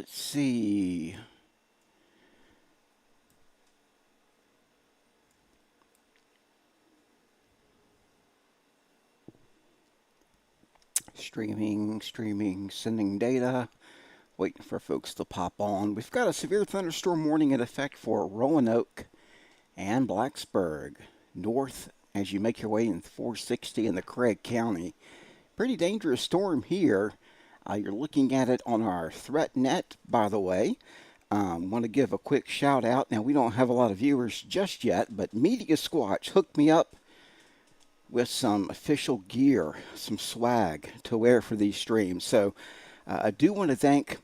Let's see. Streaming, sending data. Waiting for folks to pop on. We've got a severe thunderstorm warning in effect for Roanoke and Blacksburg. North as you make your way in 460 in the Craig County. Pretty dangerous storm here. You're looking at it on our threat net, by the way. Want to give a quick shout out. Now, we don't have a lot of viewers just yet, but Media Squatch hooked me up with some official gear, some swag to wear for these streams. So I do want to thank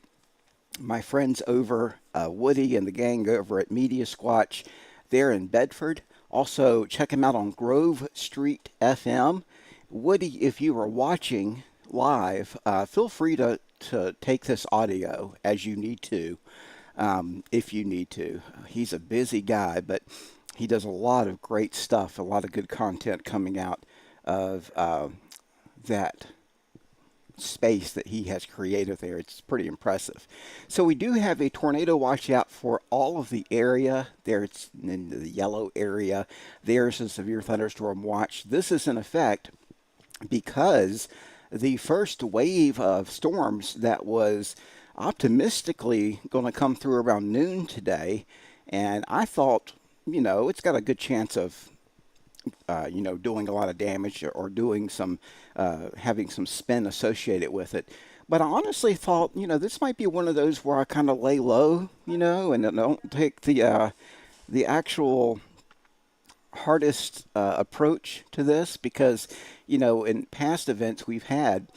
my friends over Woody and the gang over at Media Squatch there in Bedford. Also, check him out on Grove Street FM. Woody, if you are watching live, feel free to take this audio as you need to, if you need to. He's a busy guy, but he does a lot of great stuff, a lot of good content coming out of that space that he has created there. It's pretty impressive. So we do have a tornado watch out for all of the area. There it's in the yellow area. There's a severe thunderstorm watch. This is in effect because the first wave of storms that was optimistically going to come through around noon today, and I thought, it's got a good chance of doing a lot of damage or doing some, having some spin associated with it. But I honestly thought, this might be one of those where I kind of lay low, and don't take the actual hardest approach to this because, in past events we've had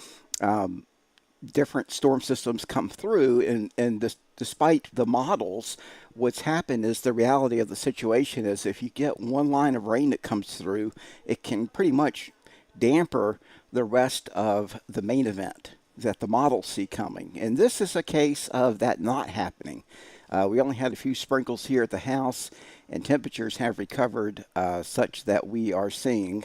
different storm systems come through, and despite the models, what's happened is the reality of the situation is if you get one line of rain that comes through, it can pretty much damper the rest of the main event that the models see coming. And this is a case of that not happening. We only had a few sprinkles here at the house, and temperatures have recovered such that we are seeing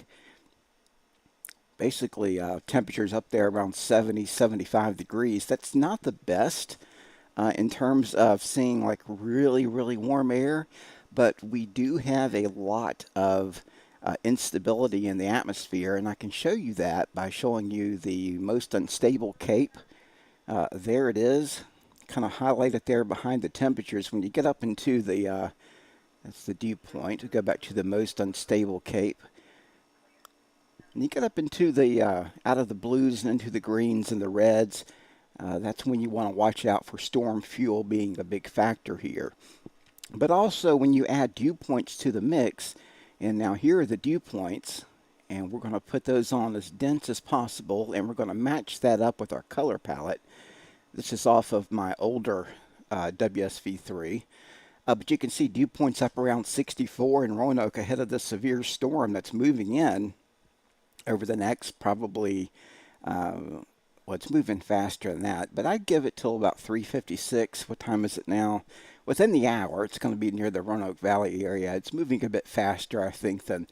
basically temperatures up there around 70, 75 degrees. That's not the best in terms of seeing like really, really warm air, but we do have a lot of instability in the atmosphere, and I can show you that by showing you the most unstable cape. There it is, kind of highlighted there behind the temperatures. When you get up into the, that's the dew point, go back to the most unstable cape. And you get up into the, out of the blues and into the greens and the reds, that's when you want to watch out for storm fuel being a big factor here. But also when you add dew points to the mix, and now here are the dew points, and we're going to put those on as dense as possible, and we're going to match that up with our color palette. This is off of my older WSV3. But you can see dew points up around 64 in Roanoke ahead of the severe storm that's moving in over the next probably, well, it's moving faster than that, but I'd give it till about 3:56. What time is it now? Within the hour, it's going to be near the Roanoke Valley area. It's moving a bit faster, I think, than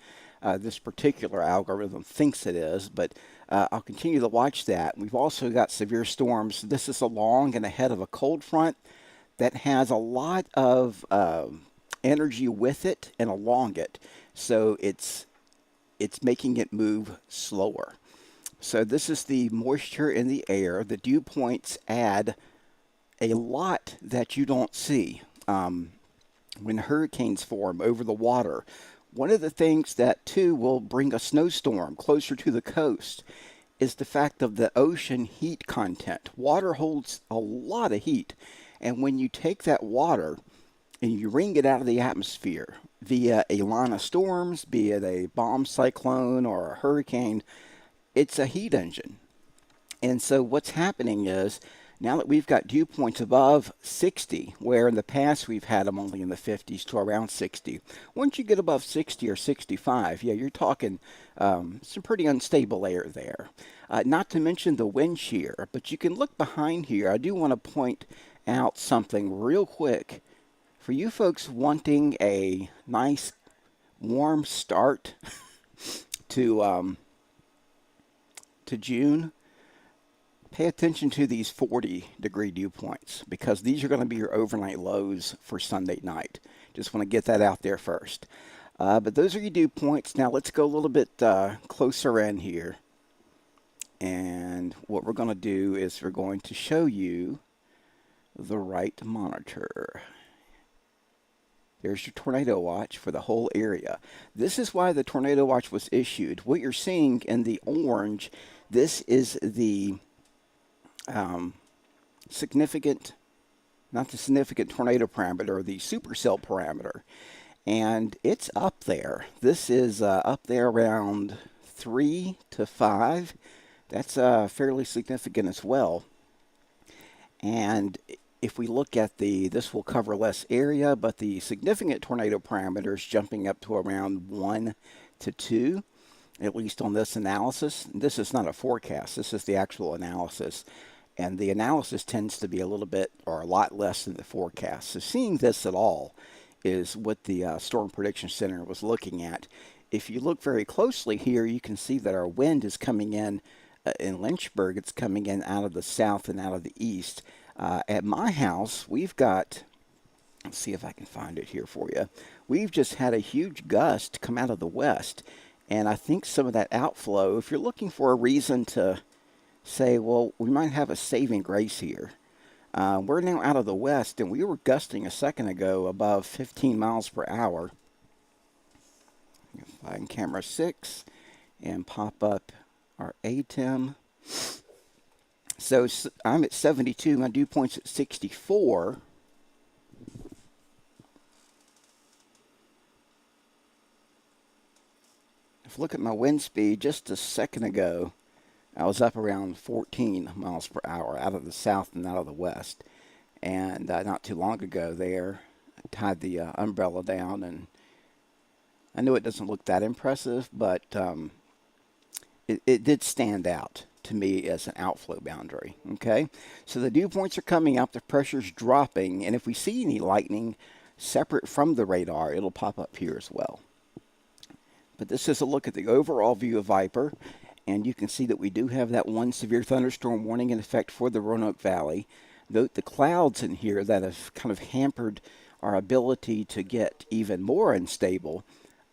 this particular algorithm thinks it is, but I'll continue to watch that. We've also got severe storms. This is along and ahead of a cold front that has a lot of energy with it and along it, so it's making it move slower. So this is the moisture in the air. The dew points add a lot that you don't see when hurricanes form over the water. One of the things that, too, will bring a snowstorm closer to the coast is the fact of the ocean heat content. Water holds a lot of heat, and when you take that water and you wring it out of the atmosphere via a line of storms, be it a bomb cyclone or a hurricane, it's a heat engine. And so what's happening is now that we've got dew points above 60, where in the past we've had them only in the 50s to around 60, once you get above 60 or 65, yeah, you're talking some pretty unstable air there. Not to mention the wind shear, but you can look behind here. I do want to point out something real quick. For you folks wanting a nice warm start to June, Pay attention to these 40-degree dew points because these are going to be your overnight lows for Sunday night. Just want to get that out there first. But those are your dew points. Now let's go a little bit closer in here. And what we're going to do is we're going to show you the right monitor. There's your tornado watch for the whole area. This is why the tornado watch was issued. What you're seeing in the orange, this is the significant, not the significant tornado parameter, the supercell parameter. And it's up there. This is up there around 3 to 5. That's fairly significant as well. And if we look at this will cover less area, but the significant tornado parameter is jumping up to around 1 to 2, at least on this analysis. This is not a forecast. This is the actual analysis. And the analysis tends to be a little bit or a lot less than the forecast. So seeing this at all is what the Storm Prediction Center was looking at. If you look very closely here, you can see that our wind is coming in Lynchburg. It's coming in out of the south and out of the east. At my house, we've got, let's see if I can find it here for you. We've just had a huge gust come out of the west. And I think some of that outflow, if you're looking for a reason to say, well, we might have a saving grace here. We're now out of the west, and we were gusting a second ago above 15 miles per hour. Find camera 6 and pop up our ATEM. So I'm at 72. My dew point's at 64. If you look at my wind speed, just a second ago, I was up around 14 miles per hour out of the south and out of the west. And not too long ago there, I tied the umbrella down, and I know it doesn't look that impressive, but it did stand out to me as an outflow boundary. Okay, so the dew points are coming up, the pressure's dropping, and if we see any lightning separate from the radar, it'll pop up here as well. But this is a look at the overall view of Viper, and you can see that we do have that one severe thunderstorm warning in effect for the Roanoke Valley. Note the clouds in here that have kind of hampered our ability to get even more unstable.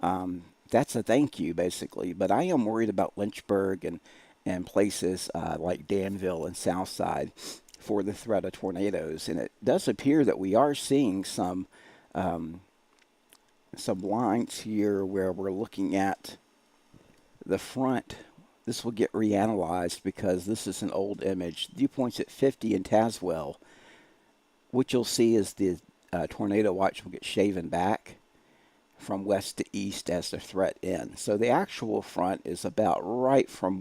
That's a thank you, basically. But I am worried about Lynchburg and places like Danville and Southside for the threat of tornadoes. And it does appear that we are seeing some lines here where we're looking at the front. This will get reanalyzed because this is an old image. Dew points at 50 in Tazewell. What you'll see is the tornado watch will get shaven back from west to east as the threat ends. So the actual front is about right from,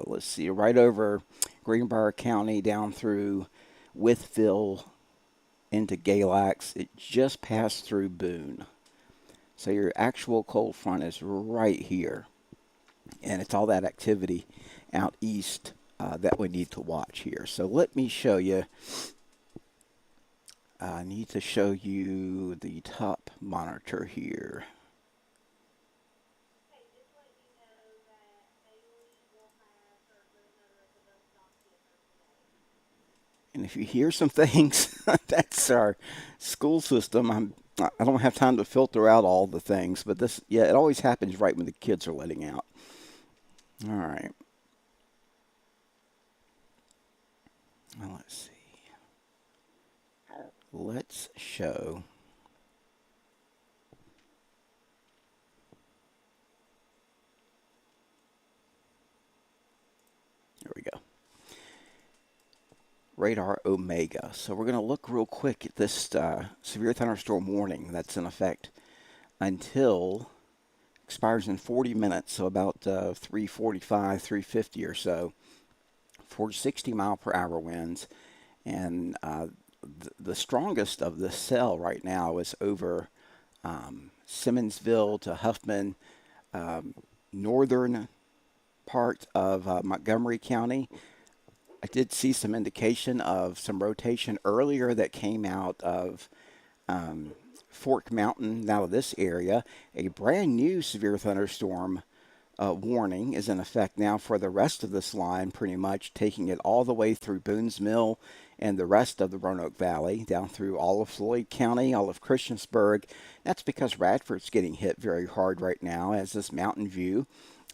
let's see, right over Greenbrier County down through Wytheville into Galax. It just passed through Boone. So your actual cold front is right here. And it's all that activity out east that we need to watch here. So let me show you. I need to show you the top monitor here. And if you hear some things, that's our school system. I don't have time to filter out all the things, but this, yeah, it always happens right when the kids are letting out. All right. Well, let's see. Let's show. There we go. Radar Omega. So we're going to look real quick at this severe thunderstorm warning that's in effect until expires in 40 minutes, so about 3:45, 3:50 or so, for 60 mile per hour winds. And the strongest of the cell right now is over Simmonsville to Huffman, northern part of Montgomery County. I did see some indication of some rotation earlier that came out of Fork Mountain, out of this area. A brand new severe thunderstorm warning is in effect now for the rest of this line, pretty much taking it all the way through Boones Mill and the rest of the Roanoke Valley, down through all of Floyd County, all of Christiansburg. That's because Radford's getting hit very hard right now, as is Mountain View,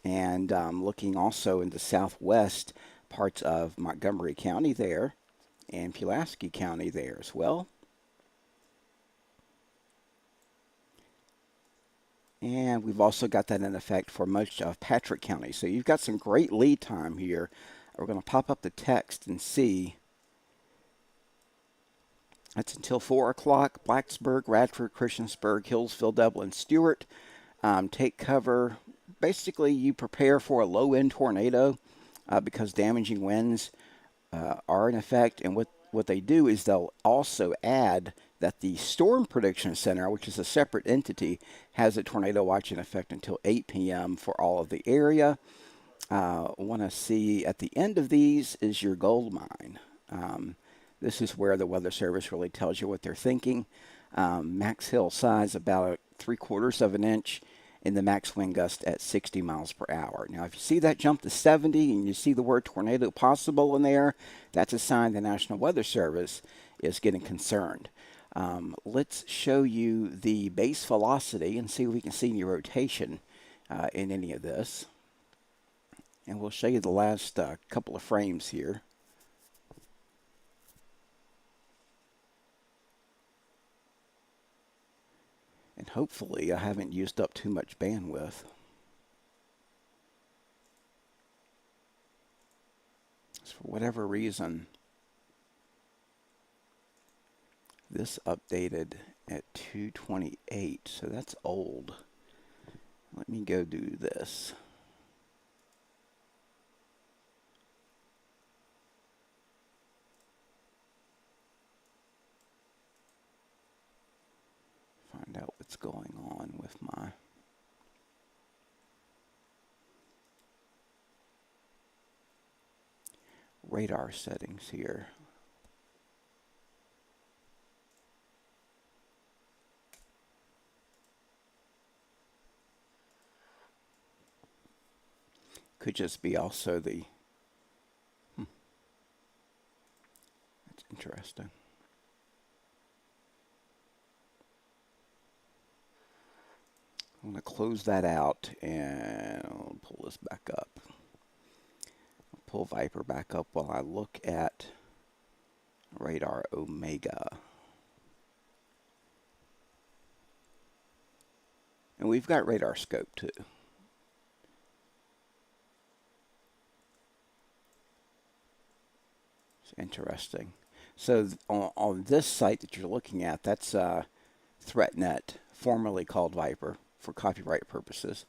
and looking also into southwest parts of Montgomery County there, and Pulaski County there as well. And we've also got that in effect for much of Patrick County. So you've got some great lead time here. We're going to pop up the text and see. That's until 4 o'clock. Blacksburg, Radford, Christiansburg, Hillsville, Dublin, Stewart. Take cover. Basically, you prepare for a low-end tornado because damaging winds are in effect. And what they do is they'll also add that the Storm Prediction Center, which is a separate entity, has a tornado watch in effect until 8 p.m. for all of the area. Want to see at the end of these is your gold mine. This is where the Weather Service really tells you what they're thinking. Max hill size about 3/4 of an inch, and the max wind gust at 60 miles per hour. Now, if you see that jump to 70 and you see the word tornado possible in there, that's a sign the National Weather Service is getting concerned. Let's show you the base velocity and see if we can see any rotation in any of this. And we'll show you the last couple of frames here. And hopefully I haven't used up too much bandwidth. So for whatever reason, this updated at 228, so that's old. Let me go do this. Find out what's going on with my radar settings here. Could just be also the that's interesting. I'm going to close that out and I'll pull this back up. I'll pull Viper back up while I look at radar Omega. And we've got radar scope too. It's interesting. So on this site that you're looking at, that's ThreatNet, formerly called Viper, for copyright purposes.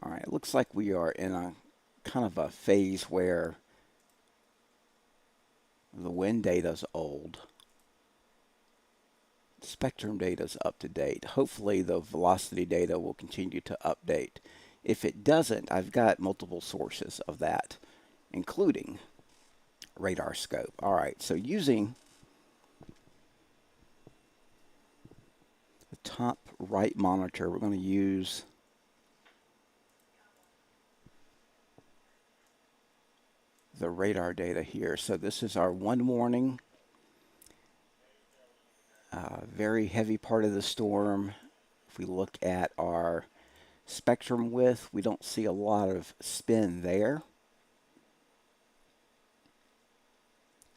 All right, it looks like we are in a kind of a phase where the wind data's old. Spectrum data's up to date. Hopefully the velocity data will continue to update. If it doesn't, I've got multiple sources of that, including radar scope. All right, so using the top right monitor, we're going to use the radar data here. So this is our one warning. Very heavy part of the storm. If we look at our spectrum width, we don't see a lot of spin there.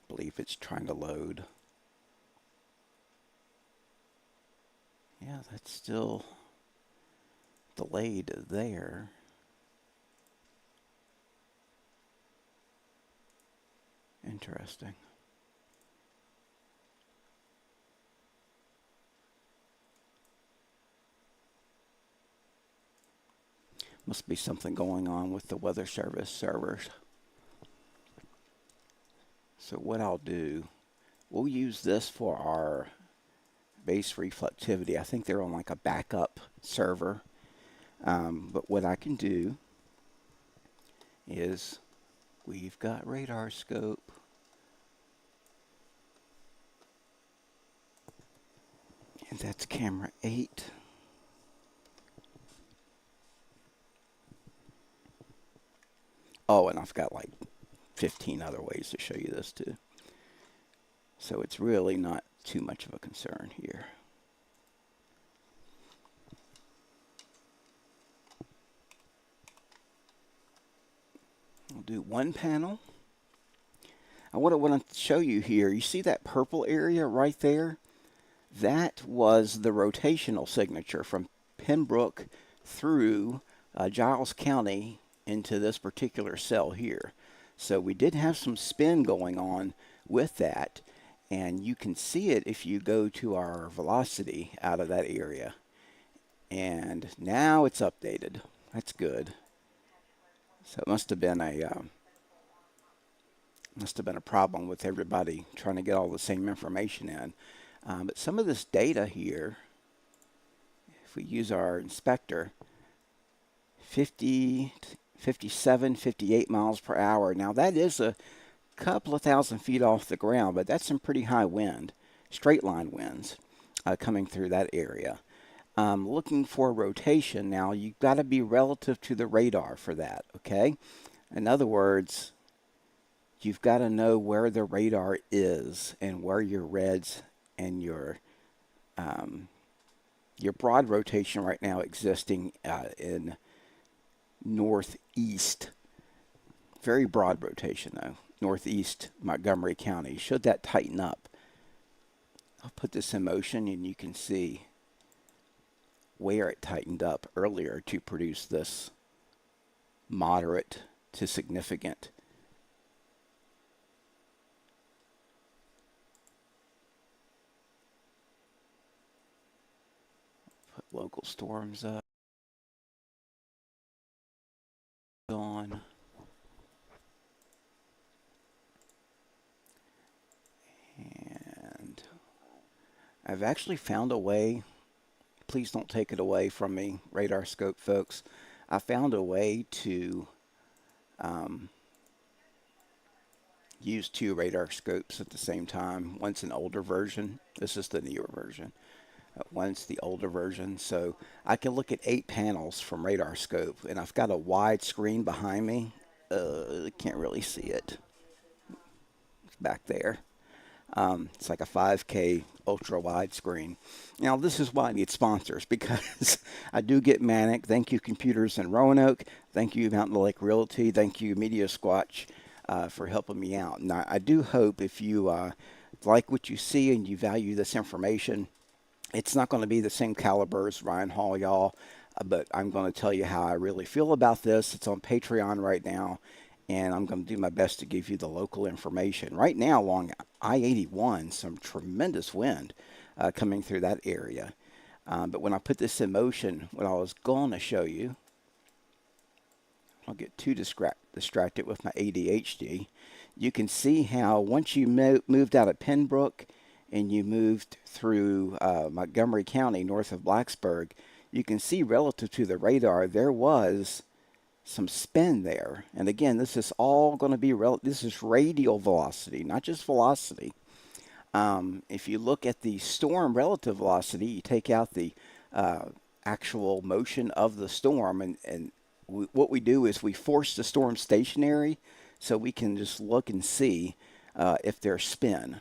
I believe it's trying to load. Yeah, that's still delayed there. Interesting. Must be something going on with the Weather Service servers. So what I'll do, we'll use this for our base reflectivity. I think they're on like a backup server. But what I can do is we've got radar scope. And that's camera 8. Oh, and I've got like 15 other ways to show you this too. So it's really not too much of a concern here. We'll do one panel. And what I want to show you here, you see that purple area right there? That was the rotational signature from Pembroke through Giles County into this particular cell here. So we did have some spin going on with that, and you can see it if you go to our velocity out of that area. And now it's updated. That's good. So it must have been a problem with everybody trying to get all the same information in. But some of this data here, if we use our inspector, 50, 57, 58 miles per hour. Now that is a couple of thousand feet off the ground, but that's some pretty high wind, straight line winds coming through that area. Looking for rotation, now you've got to be relative to the radar for that, okay? In other words, you've got to know where the radar is and where your reds and your broad rotation right now existing in northeast. Very broad rotation though. Northeast Montgomery County. Should that tighten up? I'll put this in motion and you can see where it tightened up earlier to produce this moderate to significant put local storms up on. And I've actually found a way, please don't take it away from me, radar scope folks. I found a way to use two radar scopes at the same time. One's an older version. This is the newer version. One's the older version. So I can look at 8 panels from radar scope, and I've got a wide screen behind me. Can't really see it. It's back there. It's like a 5K ultra wide screen. Now, this is why I need sponsors because I do get manic. Thank you, Computers in Roanoke. Thank you, Mountain Lake Realty. Thank you, Media Squatch, for helping me out. Now, I do hope if you like what you see and you value this information, it's not going to be the same caliber as Ryan Hall, y'all, but I'm going to tell you how I really feel about this. It's on Patreon right now, and I'm going to do my best to give you the local information. Right now, along I-81, some tremendous wind coming through that area. But when I put this in motion, what I was going to show you, I'll get too distracted with my ADHD. You can see how once you moved out of Pembroke and you moved through Montgomery County north of Blacksburg, you can see relative to the radar there was some spin there. And again, this is all going to be this is radial velocity, not just velocity. If you look at the storm relative velocity, you take out the actual motion of the storm, and what we do is we force the storm stationary so we can just look and see if there's spin.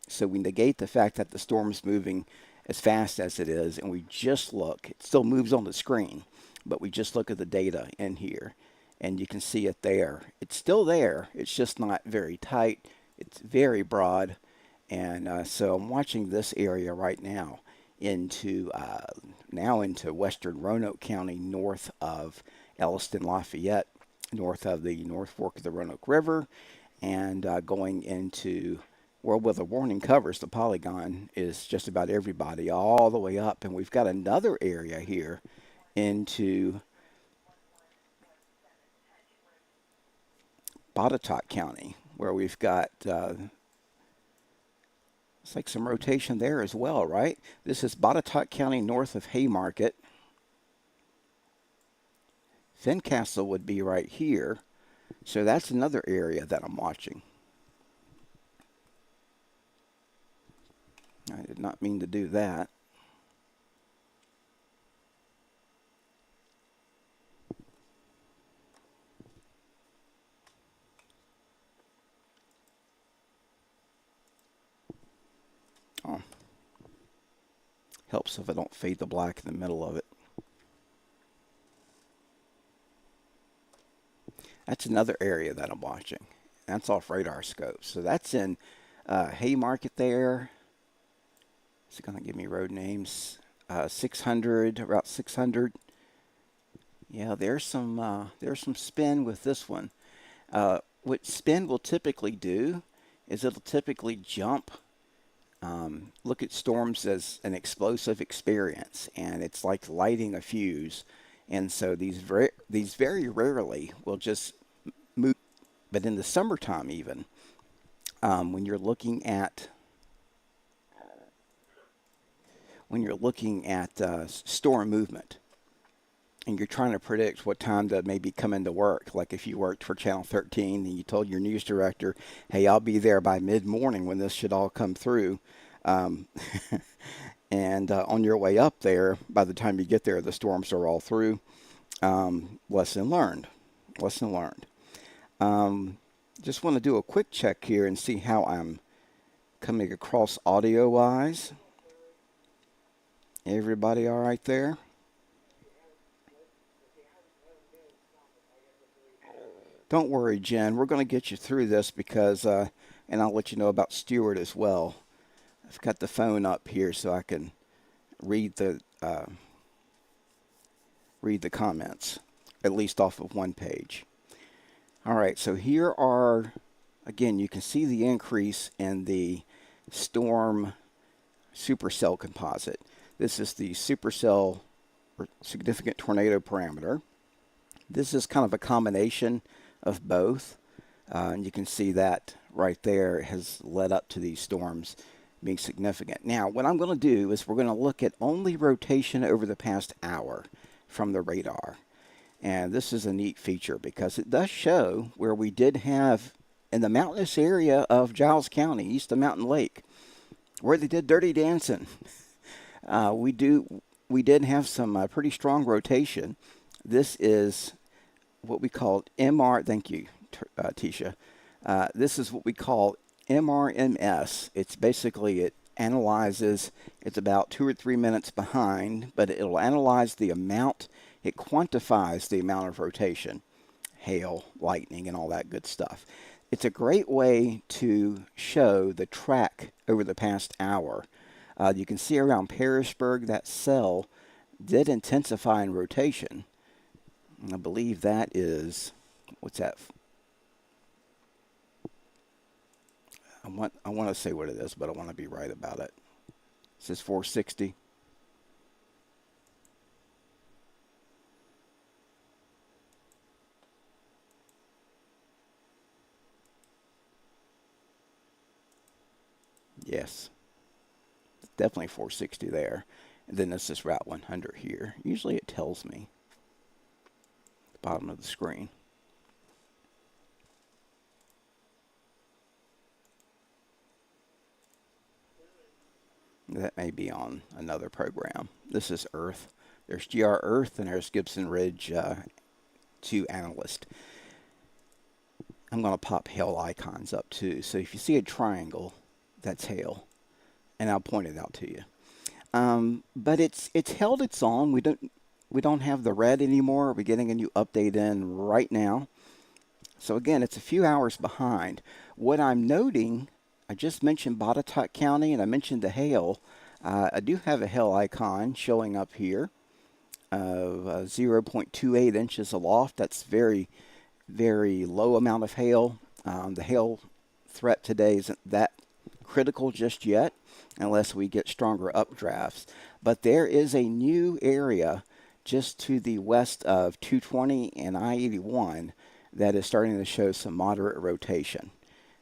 So we negate the fact that the storm's moving as fast as it is, and we just look. It still moves on the screen, but we just look at the data in here, and you can see it there. It's still there. It's just not very tight. It's very broad, and so I'm watching this area right now into western Roanoke County, north of Elliston, Lafayette, north of the North Fork of the Roanoke River, and going into where the warning covers the polygon is just about everybody all the way up. And we've got another area here into Botetourt County where we've got it's like some rotation there as well, right? This is Botetourt County north of Haymarket. Fincastle would be right here. So that's another area that I'm watching. I did not mean to do that. Helps if I don't fade the black in the middle of it. That's another area that I'm watching. That's off radar scope. So that's in Haymarket there. It's going to give me road names. 600, Route 600. Yeah, there's some spin with this one. What spin will typically do is it'll typically jump. Look at storms as an explosive experience, and it's like lighting a fuse. And so these very rarely will just move. But in the summertime, even when you're looking at storm movement, and you're trying to predict what time to maybe come into work. Like if you worked for Channel 13 and you told your news director, hey, I'll be there by mid morning when this should all come through. Um, and on your way up there, by the time you get there, the storms are all through. Lesson learned. Lesson learned. Um, just want to do a quick check here and see how I'm coming across audio wise. Everybody all right there? Don't worry, Jen. We're going to get you through this and I'll let you know about Stewart as well. I've got the phone up here so I can read the uh, read the comments, at least off of one page. All right, so here are again. You can see the increase in the storm supercell composite. This is the supercell or significant tornado parameter. This is kind of a combination of both. And you can see that right there has led up to these storms being significant. Now, what I'm going to do is we're going to look at only rotation over the past hour from the radar. And this is a neat feature because it does show where we did have in the mountainous area of Giles County, east of Mountain Lake, where they did Dirty Dancing. Uh, we do we did have some pretty strong rotation. This is what we call MR. Thank you, Tisha. This is what we call MRMS. It's basically it analyzes. It's about 2 or 3 minutes behind, but it'll analyze the amount. It quantifies the amount of rotation, hail, lightning, and all that good stuff. It's a great way to show the track over the past hour. You can see around Pearisburg that cell did intensify in rotation. I believe that is, what's that? I want to say what it is, but I want to be right about it. It says 460. Yes, definitely 460 there. And then this is Route 100 here. Usually it tells me at the bottom of the screen. That may be on another program. This is Earth. There's GR Earth and there's Gibson Ridge 2 Analyst. I'm going to pop hail icons up too. So if you see a triangle, that's hail. And I'll point it out to you. But it's held its own. We don't have the red anymore. We're getting a new update in right now. So again, it's a few hours behind. What I'm noting, I just mentioned Botetourt County and I mentioned the hail. I do have a hail icon showing up here of 0.28 inches aloft. That's very, very low amount of hail. The hail threat today isn't that critical just yet unless we get stronger updrafts. But there is a new area just to the west of 220 and I-81 that is starting to show some moderate rotation.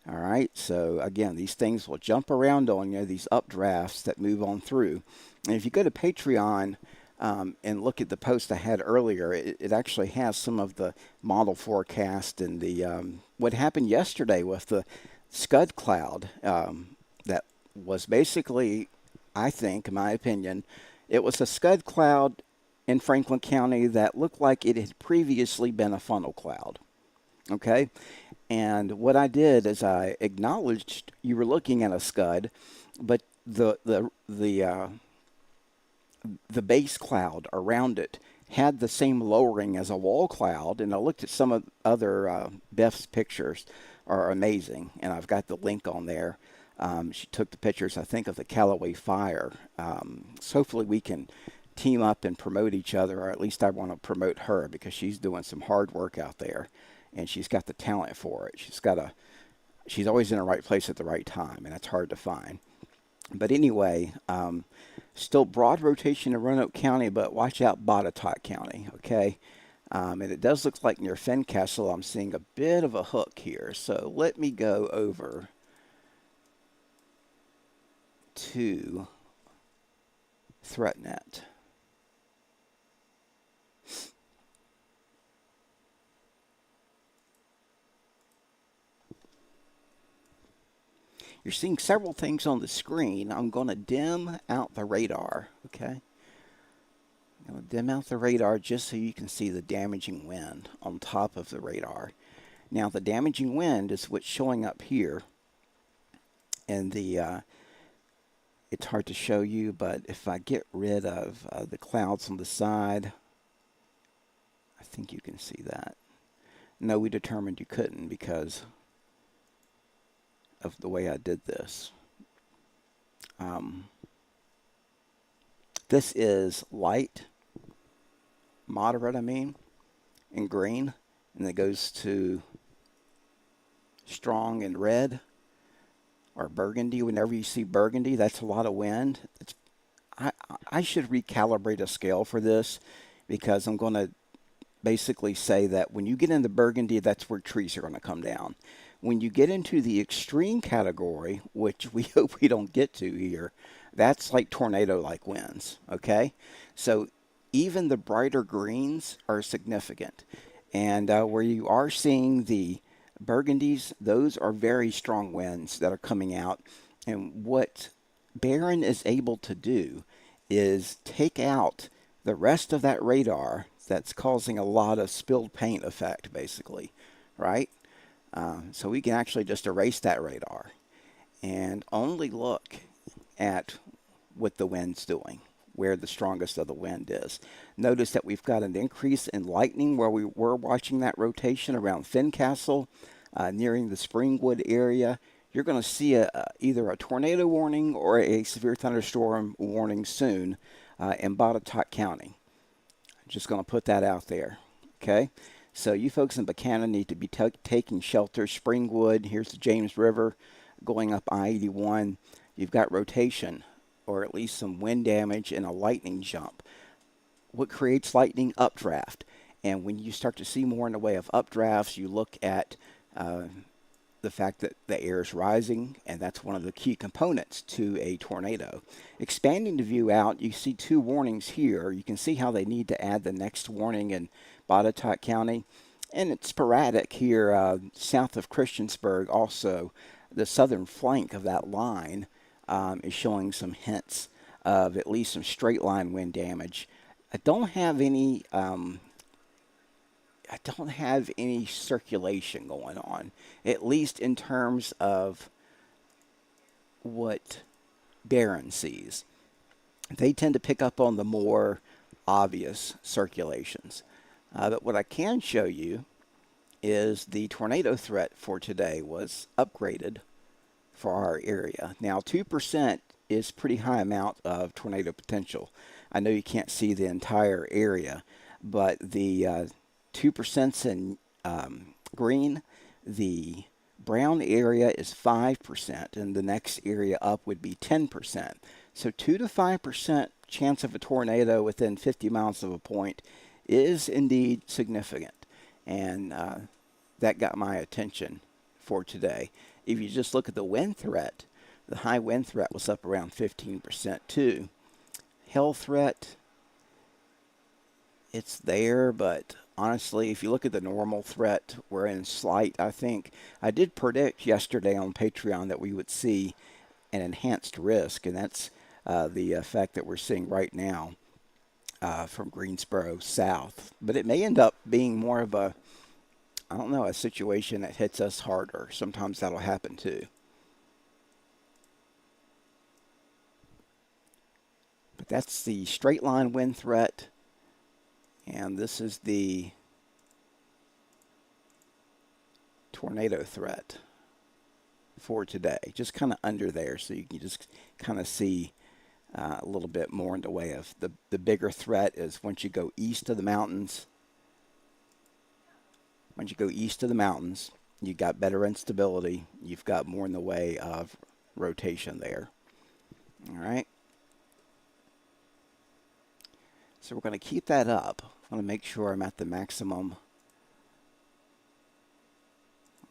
All right, so again, these things will jump around on you, these updrafts that move on through. And if you go to Patreon and look at the post I had earlier, it actually has some of the model forecast and the what happened yesterday with the scud cloud that was basically, I think, in my opinion, it was a scud cloud in Franklin County that looked like it had previously been a funnel cloud. Okay? And what I did is I acknowledged you were looking at a scud, but the the base cloud around it had the same lowering as a wall cloud. And I looked at some of other Beth's pictures are amazing, and I've got the link on there. She took the pictures, I think, of the Callaway fire. So hopefully we can team up and promote each other, or at least I want to promote her because she's doing some hard work out there, and she's got the talent for it. She's always in the right place at the right time, and that's hard to find. But anyway, still broad rotation in Roanoke County, but watch out Botetourt County, okay? And it does look like near Fincastle I'm seeing a bit of a hook here. So let me go over to ThreatNet. You're seeing several things on the screen. I'm going to dim out the radar, okay? I'm going to dim out the radar just so you can see the damaging wind on top of the radar. Now, the damaging wind is what's showing up here. And it's hard to show you, but if I get rid of the clouds on the side, I think you can see that. No, we determined you couldn't because of the way I did this. This is light, moderate, in green, and it goes to strong in red or burgundy. Whenever you see burgundy, that's a lot of wind. I should recalibrate a scale for this because I'm going to basically say that when you get into burgundy, that's where trees are going to come down. When you get into the extreme category, which we hope we don't get to here, that's like tornado-like winds, okay? So even the brighter greens are significant. And where you are seeing the burgundies, those are very strong winds that are coming out. And what Barron is able to do is take out the rest of that radar that's causing a lot of spilled paint effect, basically, right? So we can actually just erase that radar and only look at what the wind's doing, where the strongest of the wind is. Notice that we've got an increase in lightning where we were watching that rotation around Fincastle, nearing the Springwood area. You're going to see either a tornado warning or a severe thunderstorm warning soon in Botetourt County. I'm just going to put that out there, okay? So you folks in Buchanan need to be taking shelter. Springwood, here's the James River going up I-81. You've got rotation, or at least some wind damage and a lightning jump. What creates lightning? Updraft. And when you start to see more in the way of updrafts, you look at the fact that the air is rising, and that's one of the key components to a tornado. Expanding the view out, you see two warnings here. You can see how they need to add the next warning in Botetourt County. And it's sporadic here south of Christiansburg also. The southern flank of that line is showing some hints of at least some straight line wind damage. I don't have any circulation going on, at least in terms of what Barron sees. They tend to pick up on the more obvious circulations. But what I can show you is the tornado threat for today was upgraded for our area. Now, 2% is pretty high amount of tornado potential. I know you can't see the entire area, but the 2% in green, the brown area is 5%, and the next area up would be 10%. So 2 to 5% chance of a tornado within 50 miles of a point is indeed significant, and that got my attention for today. If you just look at the wind threat, the high wind threat was up around 15% too. Hail threat, it's there, but honestly, if you look at the normal threat, we're in slight, I think. I did predict yesterday on Patreon that we would see an enhanced risk, and that's the effect that we're seeing right now from Greensboro south. But it may end up being more of a, I don't know, a situation that hits us harder. Sometimes that'll happen too. But That's the straight line wind threat, and this is the tornado threat for today. Just kind of under there, so you can just kind of see a little bit more in the way of the bigger threat is once you go east of the mountains. Once you go east of the mountains, you've got better instability. You've got more in the way of rotation there. All right. So we're going to keep that up. I want to make sure I'm at the maximum.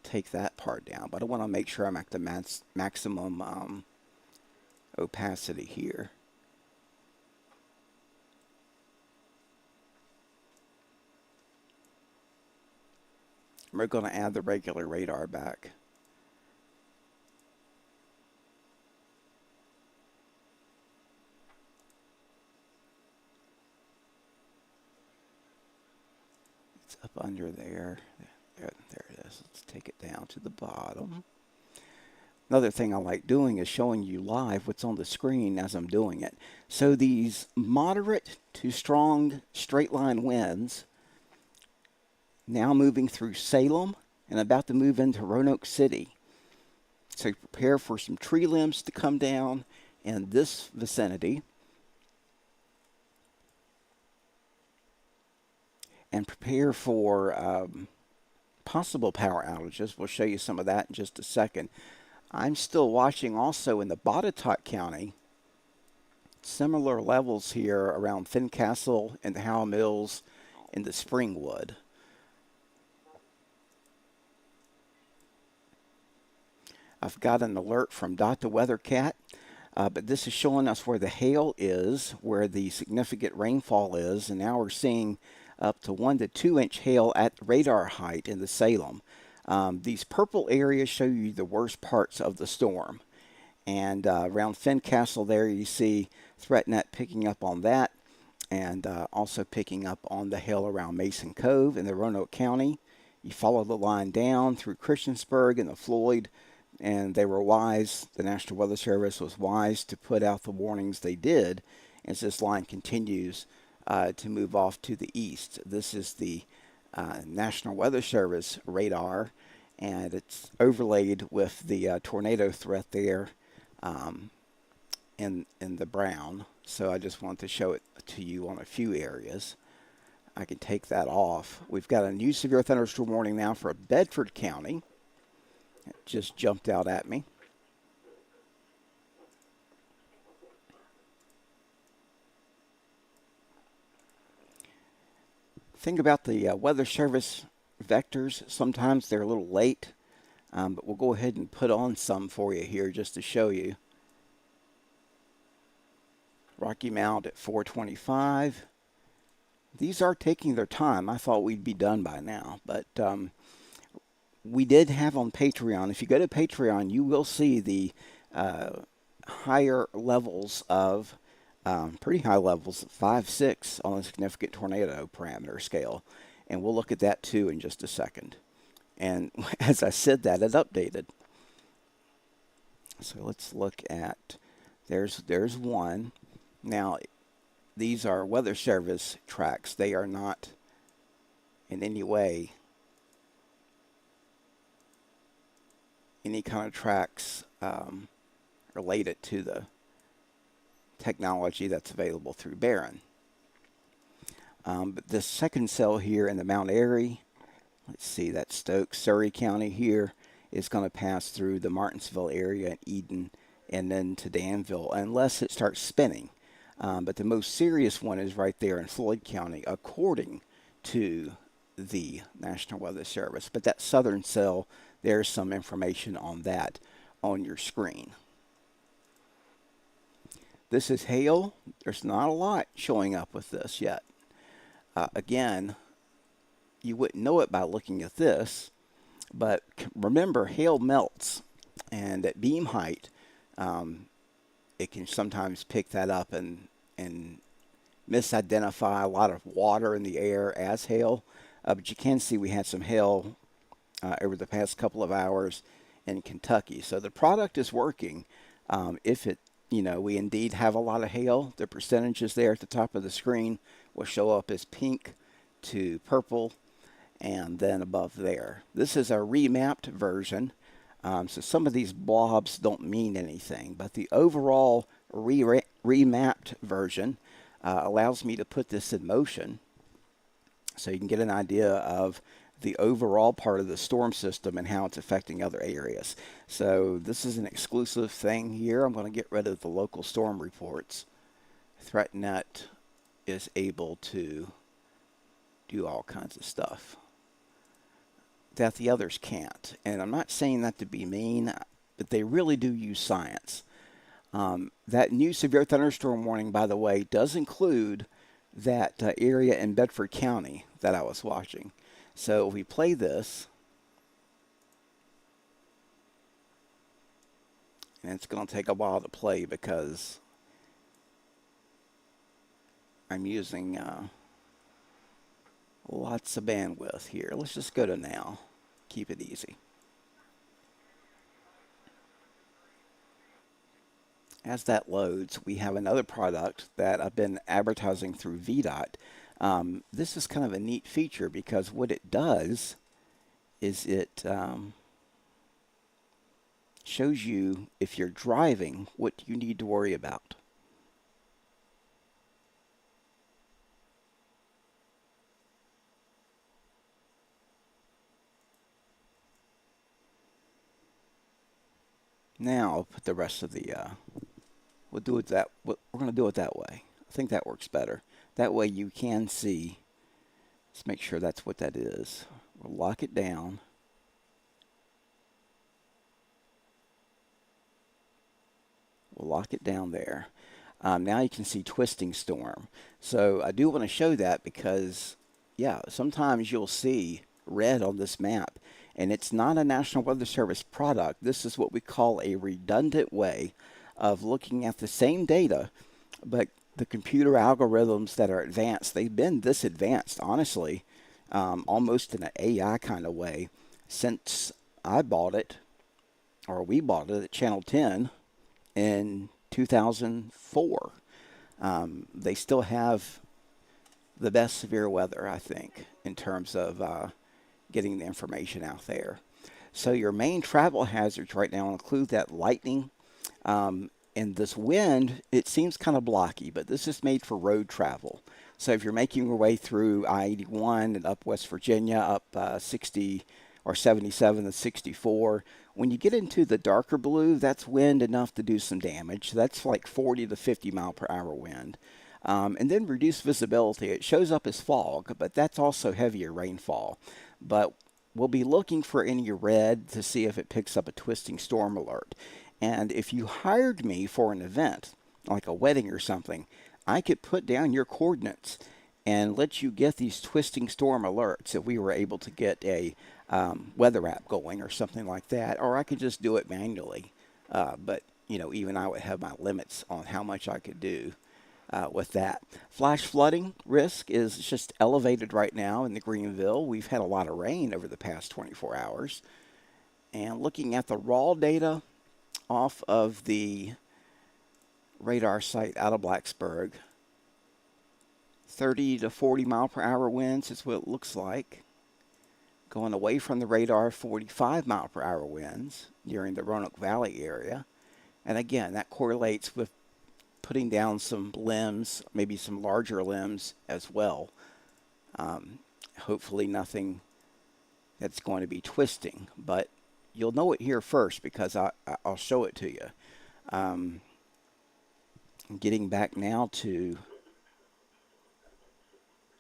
Take that part down, but I want to make sure I'm at the maximum opacity here. We're going to add the regular radar back. It's up under there. There it is. Let's take it down to the bottom. Another thing I like doing is showing you live what's on the screen as I'm doing it. So these moderate to strong straight line winds now moving through Salem and about to move into Roanoke City. So prepare for some tree limbs to come down in this vicinity. And prepare for possible power outages. We'll show you some of that in just a second. I'm still watching also in the Botetourt County, similar levels here around Fincastle and the Howell Mills and the Springwood. I've got an alert from Dr. WeatherCat, but this is showing us where the hail is, where the significant rainfall is, and now we're seeing up to 1 to 2 inch hail at radar height in the Salem. These purple areas show you the worst parts of the storm. And around Fincastle there you see ThreatNet picking up on that, and also picking up on the hail around Mason Cove in the Roanoke County. You follow the line down through Christiansburg and the Floyd, and they were wise, the National Weather Service was wise to put out the warnings they did as this line continues to move off to the east. This is the National Weather Service radar, and it's overlaid with the tornado threat there in the brown. So I just want to show it to you on a few areas. I can take that off. We've got a new severe thunderstorm warning now for Bedford County. It just jumped out at me. Think about the Weather Service vectors. Sometimes they're a little late, but we'll go ahead and put on some for you here just to show you. Rocky Mount at 425. These are taking their time. I thought we'd be done by now, but we did have on Patreon. If you go to Patreon, you will see the higher levels of pretty high levels, 5, 6 on a significant tornado parameter scale. And we'll look at that too in just a second. And as I said that, it updated. So let's look at, there's one. Now, these are Weather Service tracks. They are not in any way any kind of tracks related to the technology that's available through Barron. But this second cell here in the Mount Airy, let's see, that's Stokes, Surrey County here, is going to pass through the Martinsville area and Eden and then to Danville, unless it starts spinning. But the most serious one is right there in Floyd County, according to the National Weather Service. But that southern cell, there's some information on that on your screen. This is hail. There's not a lot showing up with this yet. Again, you wouldn't know it by looking at this, but remember, hail melts, and at beam height, it can sometimes pick that up and misidentify a lot of water in the air as hail. But you can see we had some hail over the past couple of hours in Kentucky. So the product is working if it we indeed have a lot of hail. The percentages there at the top of the screen will show up as pink to purple and then above there. This is a remapped version, so some of these blobs don't mean anything, but the overall remapped version allows me to put this in motion so you can get an idea of the overall part of the storm system and how it's affecting other areas. So this is an exclusive thing here. I'm going to get rid of the local storm reports. ThreatNet is able to do all kinds of stuff that the others can't. And I'm not saying that to be mean, but they really do use science. That new severe thunderstorm warning, by the way, does include that area in Bedford County that I was watching. So if we play this, and it's going to take a while to play because I'm using lots of bandwidth here. Let's just go to now. Keep it easy. As that loads, we have another product that I've been advertising through VDOT. This is kind of a neat feature because what it does is it shows you, if you're driving, what you need to worry about. Now I'll put the rest of the, we're going to do it that way. I think that works better. That way you can see. Let's make sure that's what that is. We'll lock it down. We'll lock it down there. Now you can see twisting storm. So I do want to show that because, yeah, sometimes you'll see red on this map. And it's not a National Weather Service product. This is what we call a redundant way of looking at the same data, but the computer algorithms that are advanced, they've been this advanced, honestly, almost in an AI kind of way since I bought it, or we bought it at Channel 10 in 2004. They still have the best severe weather, I think, in terms of getting the information out there. So your main travel hazards right now include that lightning, and this wind. It seems kind of blocky, but this is made for road travel. So if you're making your way through I-81 and up West Virginia, up 60 or 77 to 64, when you get into the darker blue, that's wind enough to do some damage. That's like 40 to 50 mile per hour wind. And then reduced visibility. It shows up as fog, but that's also heavier rainfall. But we'll be looking for any red to see if it picks up a twisting storm alert. And if you hired me for an event, like a wedding or something, I could put down your coordinates and let you get these twisting storm alerts if we were able to get a weather app going or something like that. Or I could just do it manually. But, even I would have my limits on how much I could do with that. Flash flooding risk is just elevated right now in the Greenville. We've had a lot of rain over the past 24 hours. And looking at the raw data off of the radar site out of Blacksburg, 30 to 40 mile per hour winds is what it looks like. Going away from the radar, 45 mile per hour winds during the Roanoke Valley area. And again, that correlates with putting down some limbs, maybe some larger limbs as well. Hopefully nothing that's going to be twisting, but you'll know it here first because I'll show it to you. I'm getting back now to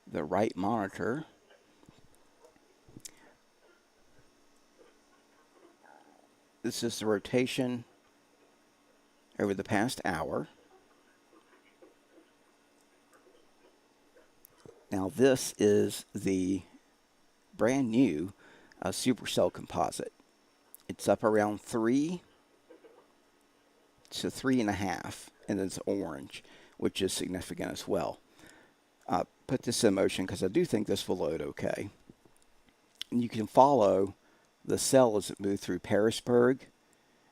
the right monitor. This is the rotation over the past hour. Now this is the brand new supercell composite. It's up around 3 to 3.5, and it's orange, which is significant as well. Put this in motion because I do think this will load okay. And you can follow the cell as it moves through Parisburg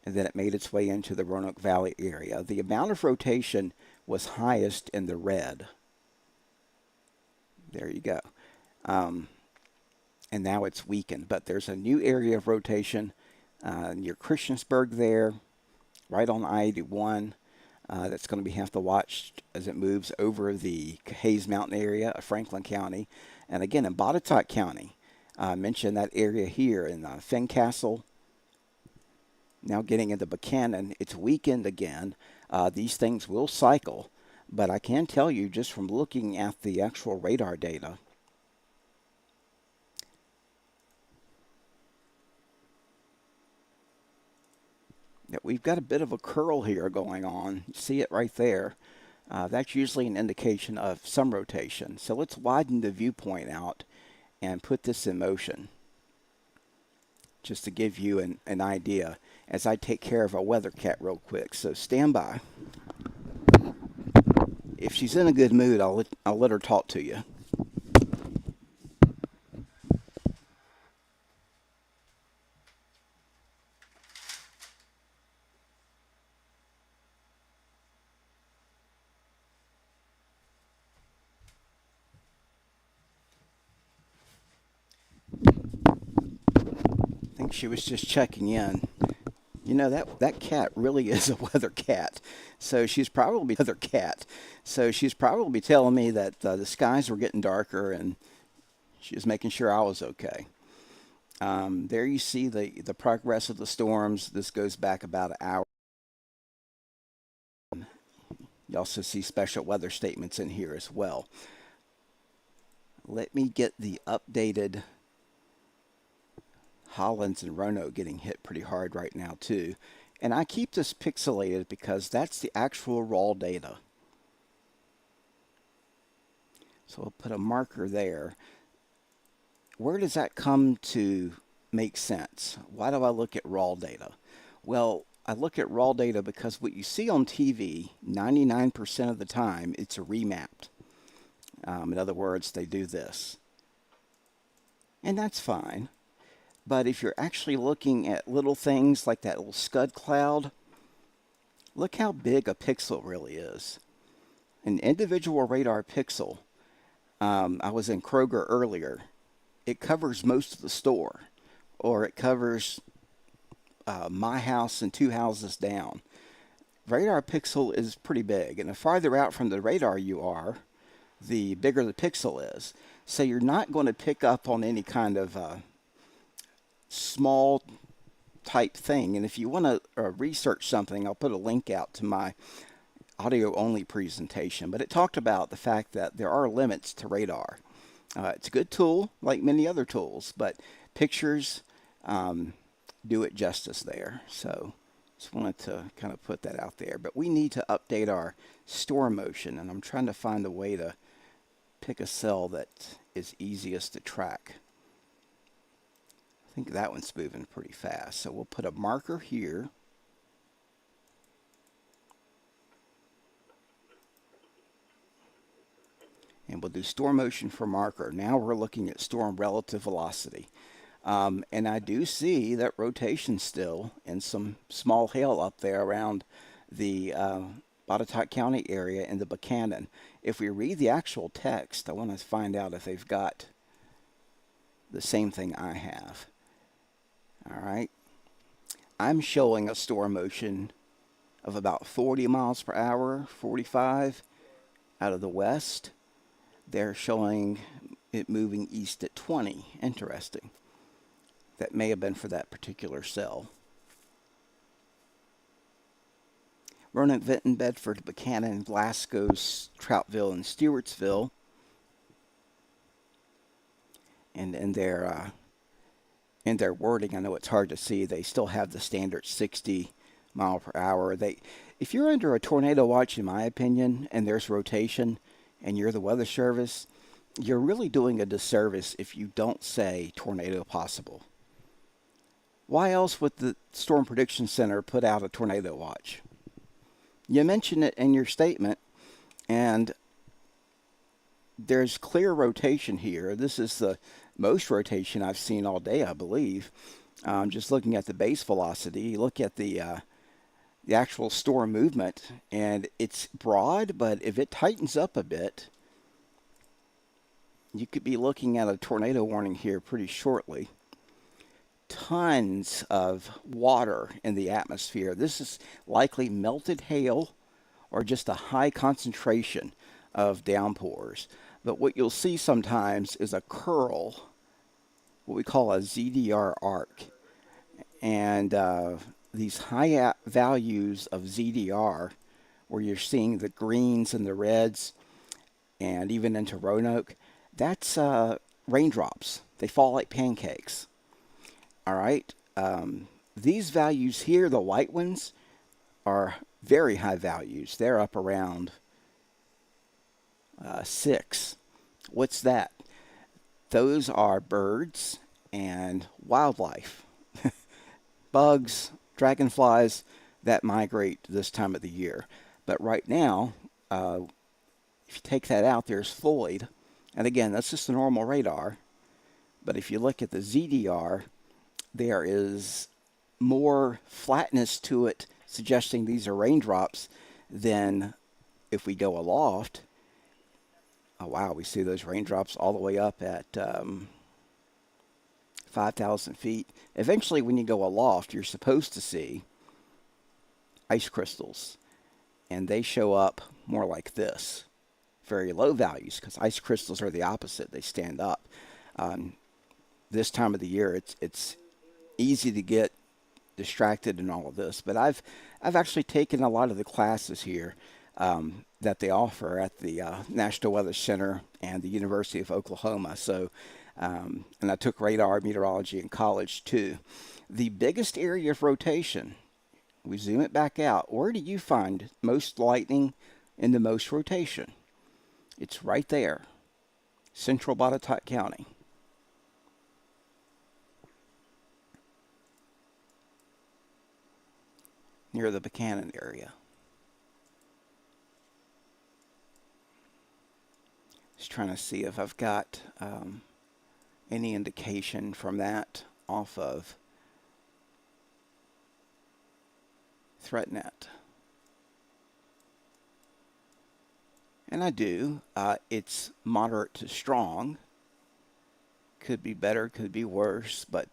and then it made its way into the Roanoke Valley area. The amount of rotation was highest in the red. There you go. Um, and now it's weakened. But there's a new area of rotation near Christiansburg there, right on I-81. That's going to be have to watch as it moves over the Hayes Mountain area of Franklin County. And again, in Botetourt County, I mentioned that area here in Fincastle. Now getting into Buchanan, it's weakened again. These things will cycle, but I can tell you just from looking at the actual radar data, that we've got a bit of a curl here going on. You see it right there. That's usually an indication of some rotation. So let's widen the viewpoint out and put this in motion, just to give you an idea as I take care of a weather cat real quick. So stand by. If she's in a good mood, I'll let her talk to you. I think she was just checking in. You know, that cat really is a weather cat. So she's probably telling me that the skies were getting darker and she was making sure I was okay. There you see the progress of the storms. This goes back about an hour. You also see special weather statements in here as well. Let me get the updated Hollins and Roanoke getting hit pretty hard right now too. And I keep this pixelated because that's the actual raw data. So we'll put a marker there. Where does that come to make sense? Why do I look at raw data? Well, I look at raw data because what you see on TV, 99% of the time, it's remapped. In other words, they do this. And that's fine. But if you're actually looking at little things like that little scud cloud, look how big a pixel really is. An individual radar pixel, I was in Kroger earlier, it covers most of the store, or it covers my house and 2 houses down. Radar pixel is pretty big, and the farther out from the radar you are, the bigger the pixel is. So you're not going to pick up on any kind of small type thing. And if you want to research something, I'll put a link out to my audio only presentation. But it talked about the fact that there are limits to radar. It's a good tool, like many other tools, but pictures do it justice there. So just wanted to kind of put that out there. But we need to update our storm motion, and I'm trying to find a way to pick a cell that is easiest to track. I think that one's moving pretty fast. So we'll put a marker here. And we'll do storm motion for marker. Now we're looking at storm relative velocity. And I do see that rotation still and some small hail up there around the Botetourt County area and the Buchanan. If we read the actual text, I want to find out if they've got the same thing I have. All right. I'm showing a storm motion of about 40 miles per hour, 45 out of the west. They're showing it moving east at 20. Interesting. That may have been for that particular cell. Roanoke, Vinton, Bedford, Buchanan, Glasgow, Troutville, and Stewartsville. And in their wording, I know it's hard to see, they still have the standard 60 mile per hour. If you're under a tornado watch, in my opinion, and there's rotation, and you're the Weather Service, you're really doing a disservice if you don't say tornado possible. Why else would the Storm Prediction Center put out a tornado watch? You mention it in your statement, and there's clear rotation here. This is the most rotation I've seen all day, I believe. Just looking at the base velocity, you look at the actual storm movement, and it's broad, but if it tightens up a bit, you could be looking at a tornado warning here pretty shortly. Tons of water in the atmosphere. This is likely melted hail or just a high concentration of downpours. But what you'll see sometimes is a curl, what we call a ZDR arc. And these high values of ZDR, where you're seeing the greens and the reds, and even into Roanoke, that's raindrops. They fall like pancakes. All right. These values here, the white ones, are very high values. They're up around 6. What's that? Those are birds and wildlife, bugs, dragonflies that migrate this time of the year. But right now, if you take that out, there's Floyd. And again, that's just a normal radar. But if you look at the ZDR, there is more flatness to it, suggesting these are raindrops, than if we go aloft. Oh, wow, we see those raindrops all the way up at 5,000 feet. Eventually, when you go aloft, you're supposed to see ice crystals, and they show up more like this. Very low values, because ice crystals are the opposite. They stand up. This time of the year, it's easy to get distracted in all of this. But I've actually taken a lot of the classes here that they offer at the National Weather Center and the University of Oklahoma. So, and I took radar meteorology in college too. The biggest area of rotation, we zoom it back out. Where do you find most lightning and the most rotation? It's right there, central Botetourt County. Near the Buchanan area. Just trying to see if I've got any indication from that off of ThreatNet. And I do. It's moderate to strong. Could be better, could be worse, but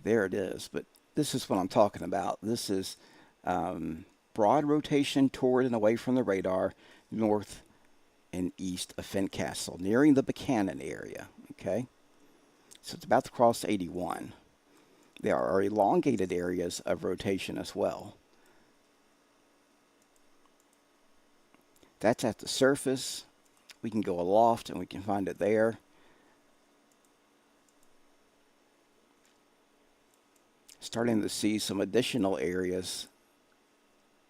there it is. But this is what I'm talking about. This is broad rotation toward and away from the radar, north and east of Fincastle, nearing the Buchanan area. Okay, so it's about to cross 81. There are elongated areas of rotation as well. That's at the surface. We can go aloft and we can find it there. Starting to see some additional areas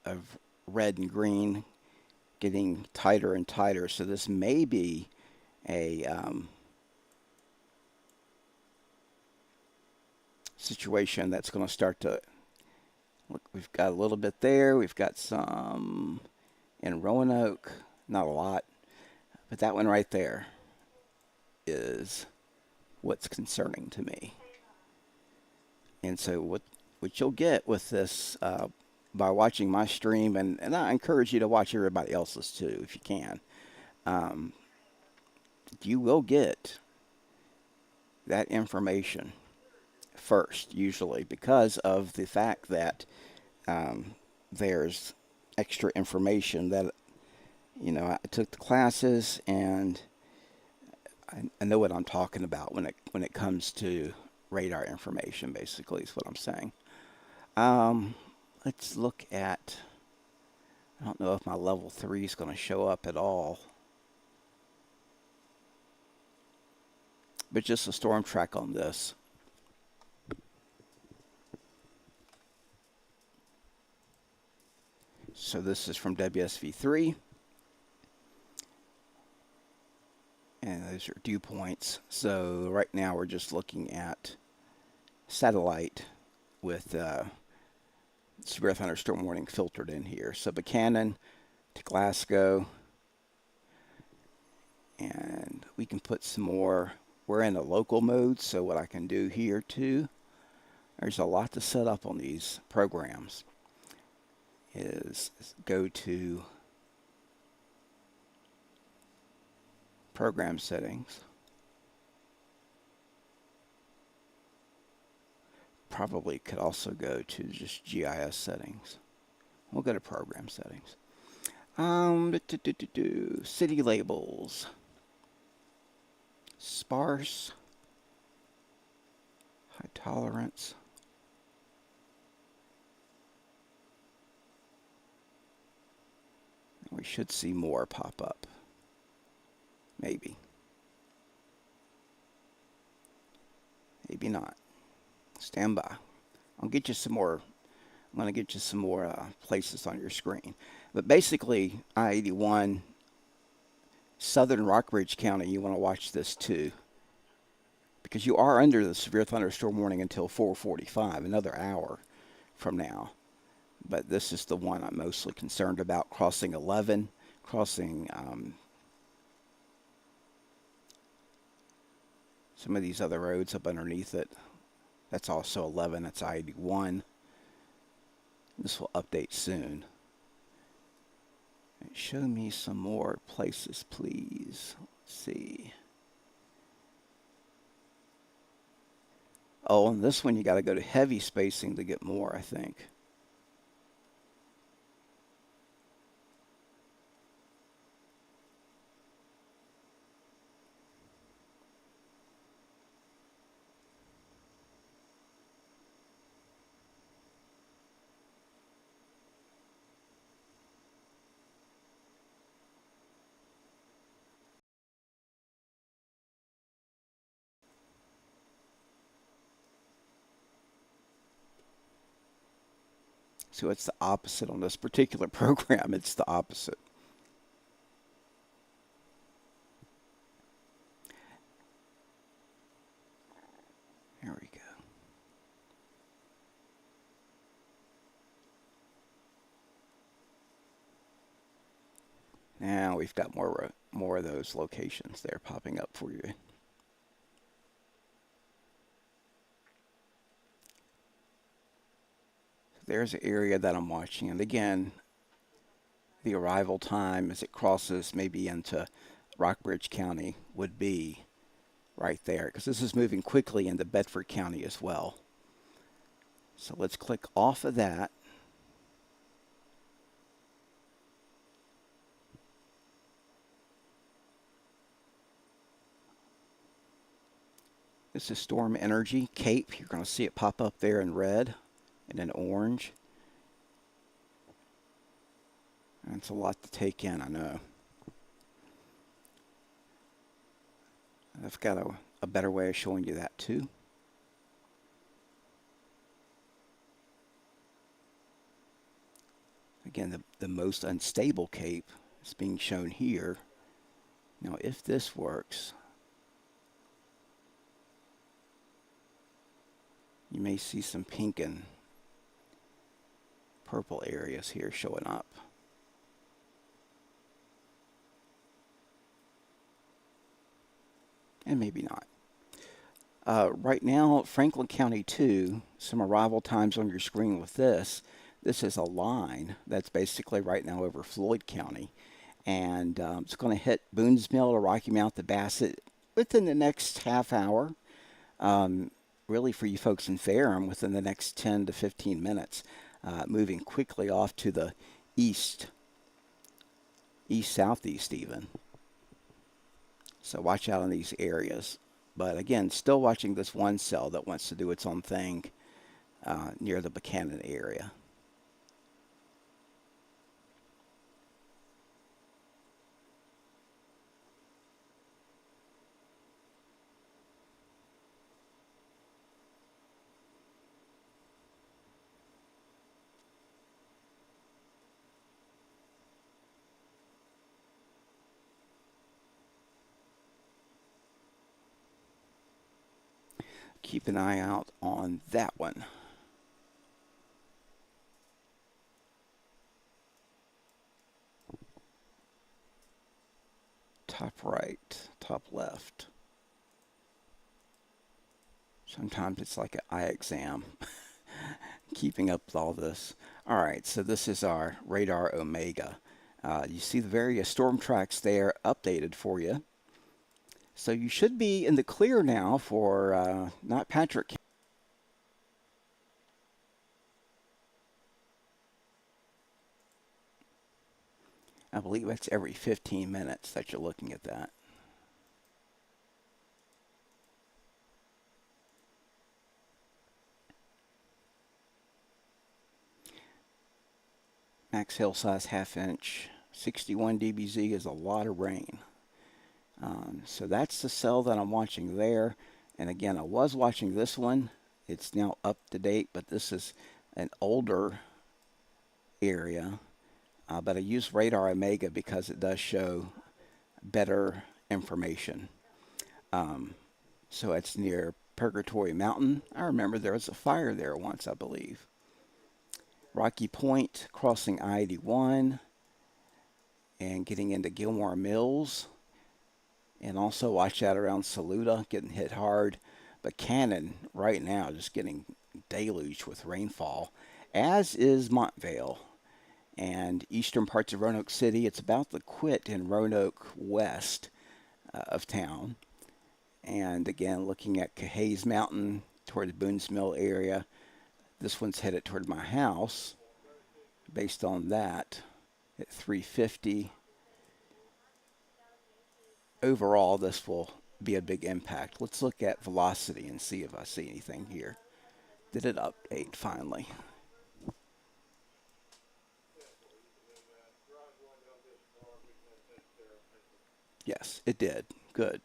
of red and green getting tighter and tighter. So this may be a situation that's going to start to look. We've got a little bit there. We've got some in Roanoke, not a lot, but that one right there is what's concerning to me. And so what you'll get with this by watching my stream, and I encourage you to watch everybody else's too if you can, you will get that information first, usually, because of the fact that there's extra information that, I took the classes and I know what I'm talking about when it comes to radar information, basically, is what I'm saying. Let's look at, I don't know if my level 3 is going to show up at all, but just a storm track on this. So this is from WSV3, and those are dew points. So right now we're just looking at satellite with severe thunderstorm warning filtered in here. So Buchanan to Glasgow, and we can put some more. We're in a local mode, so what I can do here too There's a lot to set up on these programs. Is go to program settings. Probably could also go to just GIS settings. We'll go to program settings. City labels. Sparse. High tolerance. We should see more pop up. Maybe. Maybe not. Stand by. I'll get you some more. I'm going to get you some more places on your screen. But basically, I-81, southern Rockbridge County, you want to watch this too. Because you are under the severe thunderstorm warning until 4:45, another hour from now. But this is the one I'm mostly concerned about, crossing 11, crossing some of these other roads up underneath it. That's also 11, that's I-81. This will update soon. Show me some more places, please. Let's see. Oh, and this one you got to go to heavy spacing to get more, I think. So it's the opposite on this particular program. It's the opposite. There we go. Now we've got more of those locations there popping up for you. There's an area that I'm watching, and again, the arrival time as it crosses maybe into Rockbridge County would be right there, because this is moving quickly into Bedford County as well. So let's click off of that. This is Storm Energy, Cape. You're going to see it pop up there in red and in orange. That's a lot to take in, I know. I've got a better way of showing you that too. Again, the most unstable cape is being shown here. Now, if this works, you may see some pink and purple areas here showing up. And maybe not. Right now, Franklin County 2, some arrival times on your screen with this. This is a line that's basically right now over Floyd County. And it's going to hit Boone's Mill to Rocky Mount to Bassett within the next half hour. Really for you folks in Ferrum within the next 10 to 15 minutes. Moving quickly off to the east-southeast even. So watch out in these areas. But again, still watching this one cell that wants to do its own thing near the Buchanan area. Keep an eye out on that one. Top right, top left. Sometimes it's like an eye exam, keeping up with all this. All right, so this is our radar Omega. You see the various storm tracks there updated for you. So you should be in the clear now for not Patrick. I believe that's every 15 minutes that you're looking at that. Max hail size half inch, 61 dBz is a lot of rain. So that's the cell that I'm watching there. And again, I was watching this one. It's now up to date, but this is an older area. But I use Radar Omega because it does show better information. Um, so it's near Purgatory Mountain. I remember there was a fire there once, I believe. Rocky Point, crossing I-81 and getting into Gilmore Mills. And also watch out around Saluda, getting hit hard. But Cannon right now just getting deluged with rainfall, as is Montvale and eastern parts of Roanoke City. It's about to quit in Roanoke west of town. And again, looking at Cahays Mountain toward the Boones Mill area. This one's headed toward my house based on that at 350. Overall, this will be a big impact. Let's look at velocity and see if I see anything here. Did it update finally? Yes, it did. Good.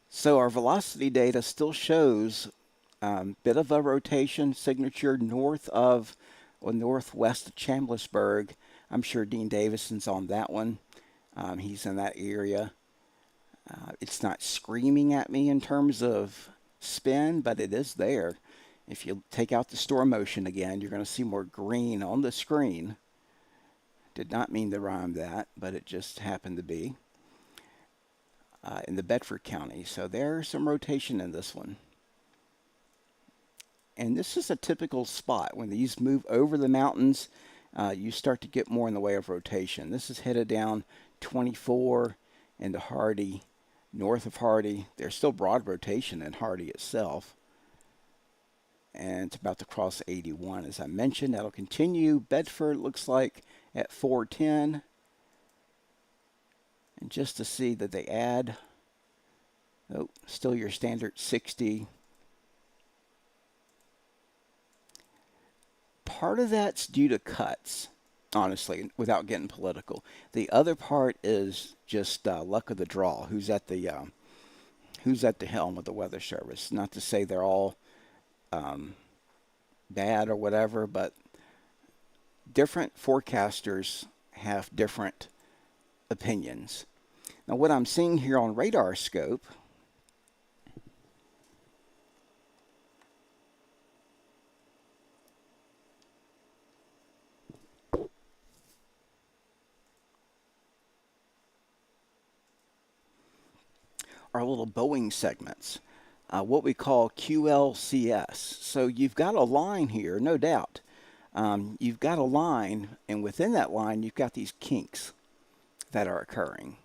So our velocity data still shows bit of a rotation signature north of or northwest of Chambersburg. I'm sure Dean Davison's on that one. He's in that area. It's not screaming at me in terms of spin, but it is there. If you take out the store motion again, you're going to see more green on the screen. Did not mean to rhyme that, but it just happened to be in the Bedford County. So there's some rotation in this one. And this is a typical spot. When these move over the mountains, you start to get more in the way of rotation. This is headed down 24 into Hardy, north of Hardy. There's still broad rotation in Hardy itself. And it's about to cross 81. As I mentioned, that'll continue. Bedford looks like at 410. And just to see that they add, oh, still your standard 60. Part of that's due to cuts, honestly, without getting political. The other part is just luck of the draw. Who's at the helm of the Weather Service? Not to say they're all bad or whatever, but different forecasters have different opinions. Now, what I'm seeing here on Radar Scope are little Boeing segments, what we call QLCS. So you've got a line here, no doubt. You've got a line, and within that line, you've got these kinks that are occurring.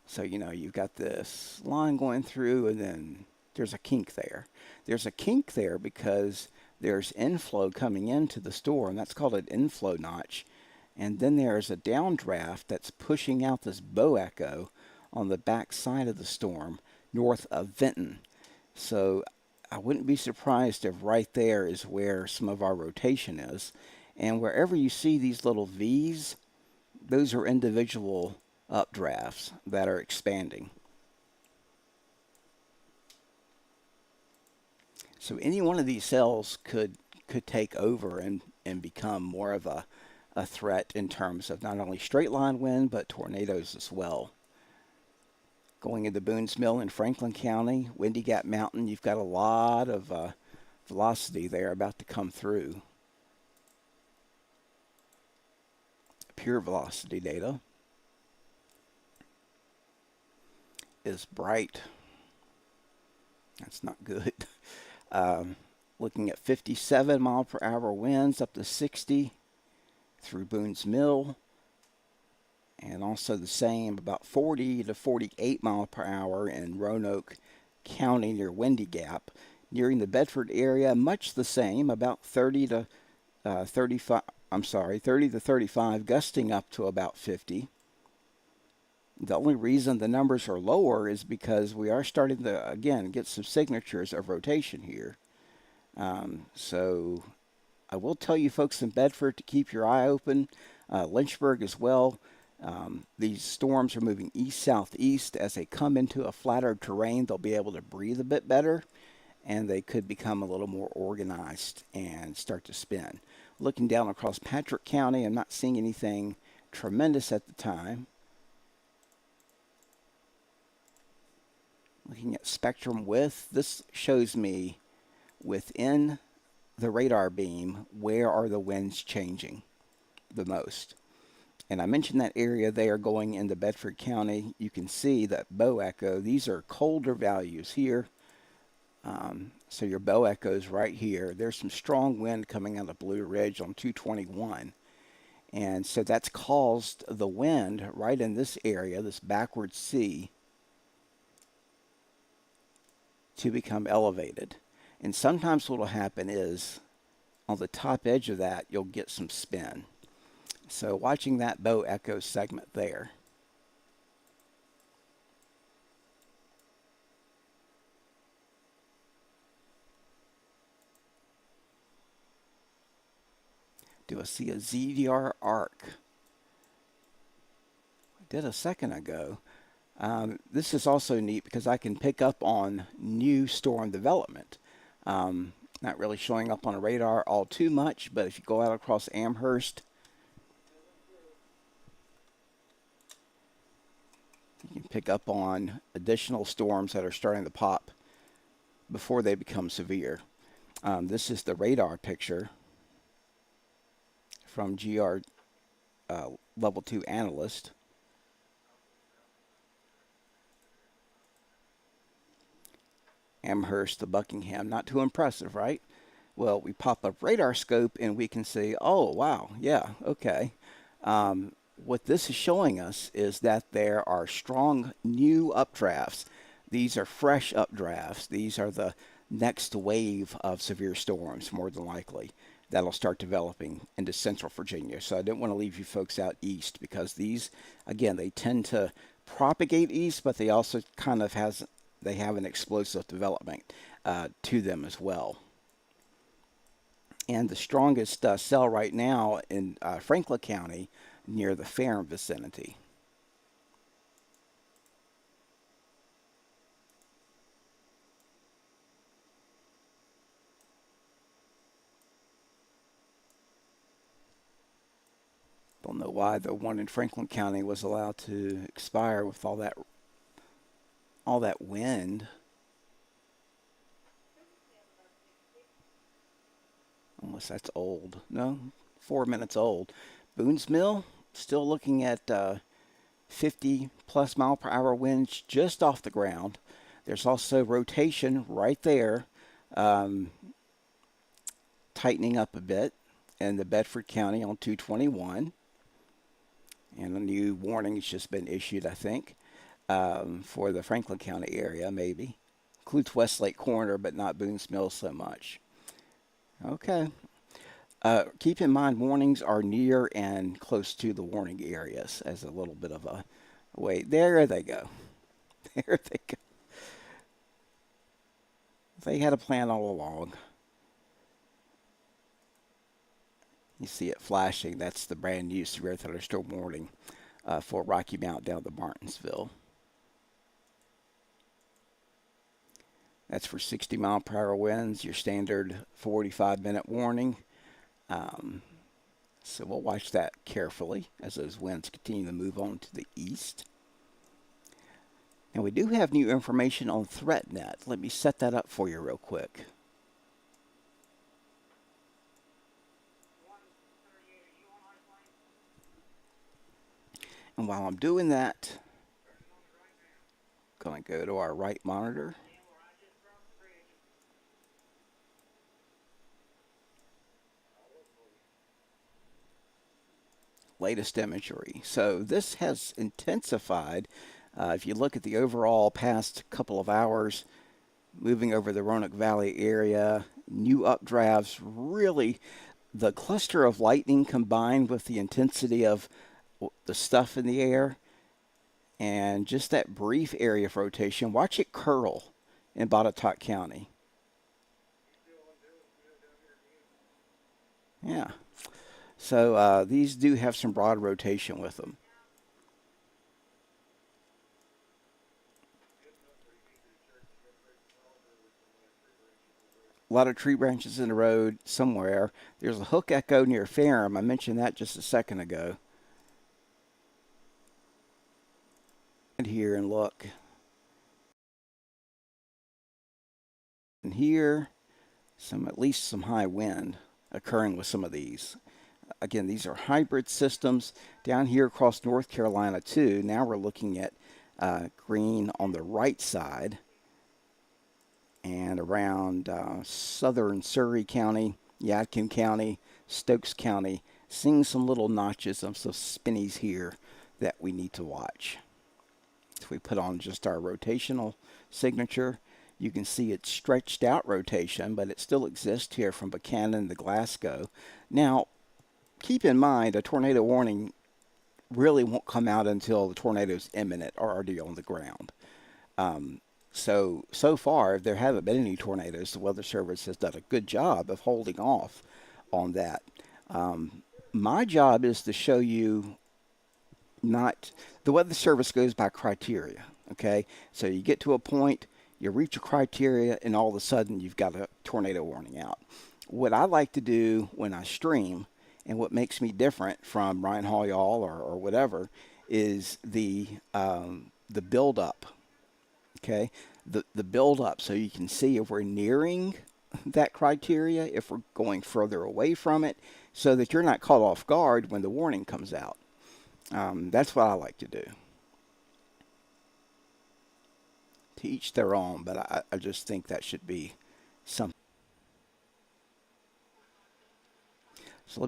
So, you've got this line going through, and then there's a kink there. There's a kink there because there's inflow coming into the storm. That's called an inflow notch. And then there's a downdraft that's pushing out this bow echo on the back side of the storm north of Vinton. So I wouldn't be surprised if right there is where some of our rotation is. And wherever you see these little V's, those are individual updrafts that are expanding. So any one of these cells could take over and become more of a threat in terms of not only straight line wind, but tornadoes as well. Going into Boones Mill in Franklin County, Windy Gap Mountain, you've got a lot of velocity there about to come through. Pure velocity data is bright. That's not good. Um, Looking at 57 mile per hour winds up to 60 through Boone's Mill, and also the same about 40 to 48 mile per hour in Roanoke County near Windy Gap. Nearing the Bedford area, much the same, about 30 to 35. I'm sorry, 30 to 35, gusting up to about 50. The only reason the numbers are lower is because we are starting to, again, get some signatures of rotation here. So I will tell you folks in Bedford to keep your eye open. Lynchburg as well. These storms are moving east-southeast. As they come into a flatter terrain, they'll be able to breathe a bit better, and they could become a little more organized and start to spin. Looking down across Patrick County, I'm not seeing anything tremendous at the time. Looking at spectrum width, this shows me within the radar beam where are the winds changing the most. And I mentioned that area they are going into Bedford County. You can see that bow echo. These are colder values here. So your bow echoes right here. There's some strong wind coming out of Blue Ridge on 221. And so that's caused the wind right in this area, this backward sea, to become elevated. And sometimes what will happen is on the top edge of that, you'll get some spin. So watching that bow echo segment there. Do I see a ZDR arc? I did a second ago. This is also neat because I can pick up on new storm development. Not really showing up on a radar all too much, but if you go out across Amherst, you can pick up on additional storms that are starting to pop before they become severe. This is the radar picture from GR Level 2 Analyst. Amherst to Buckingham. Not too impressive, right? Well, we pop up radar scope and we can see, oh, wow, yeah, okay. What this is showing us is that there are strong new updrafts. These are fresh updrafts. These are the next wave of severe storms, more than likely, that'll start developing into central Virginia. So I didn't want to leave you folks out east because these, again, they tend to propagate east, but they also kind of they have an explosive development to them as well. And the strongest cell right now in Franklin County near the Ferrum vicinity. Don't know why the one in Franklin County was allowed to expire with all that wind. Unless that's old. No, 4 minutes old. Boone's Mill, still looking at 50 plus mile per hour winds just off the ground. There's also rotation right there, um, tightening up a bit in the Bedford County on 221. And a new warning has just been issued, I think, for the Franklin County area, maybe. Includes Westlake Corner, but not Boone's Mill so much. Okay. Keep in mind, warnings are near and close to the warning areas as a little bit of a wait. There they go. There they go. They had a plan all along. You see it flashing. That's the brand new severe thunderstorm warning for Rocky Mount down to Martinsville. That's for 60 mile per hour winds, your standard 45-minute warning. So we'll watch that carefully as those winds continue to move on to the east. And we do have new information on ThreatNet. Let me set that up for you real quick. And while I'm doing that, I'm going to go to our right monitor. latest imagery. So this has intensified. If you look at the overall past couple of hours, moving over the Roanoke Valley area, new updrafts, really the cluster of lightning combined with the intensity of the stuff in the air and just that brief area of rotation. Watch it curl in Botetourt County. Yeah. So these do have some broad rotation with them. A lot of tree branches in the road somewhere. There's a hook echo near Ferrum. I mentioned that just a second ago. And here and look. And here, at least some high wind occurring with some of these. Again, these are hybrid systems down here across North Carolina too. Now we're looking at green on the right side and around southern Surrey County, Yadkin County, Stokes County, seeing some little notches of some spinnies here that we need to watch. So we put on just our rotational signature. You can see it's stretched out rotation, but it still exists here from Buchanan to Glasgow. Now, keep in mind a tornado warning really won't come out until the tornado is imminent or already on the ground. So far, there haven't been any tornadoes. The Weather Service has done a good job of holding off on that. My job is to show you not, the Weather Service goes by criteria, okay? So you get to a point, you reach a criteria, and all of a sudden you've got a tornado warning out. What I like to do when I stream, and what makes me different from Ryan Hall y'all or whatever, is the build up, okay? The build up, so you can see if we're nearing that criteria, if we're going further away from it, so that you're not caught off guard when the warning comes out. That's what I like to do. To each their own, but I just think that should be something.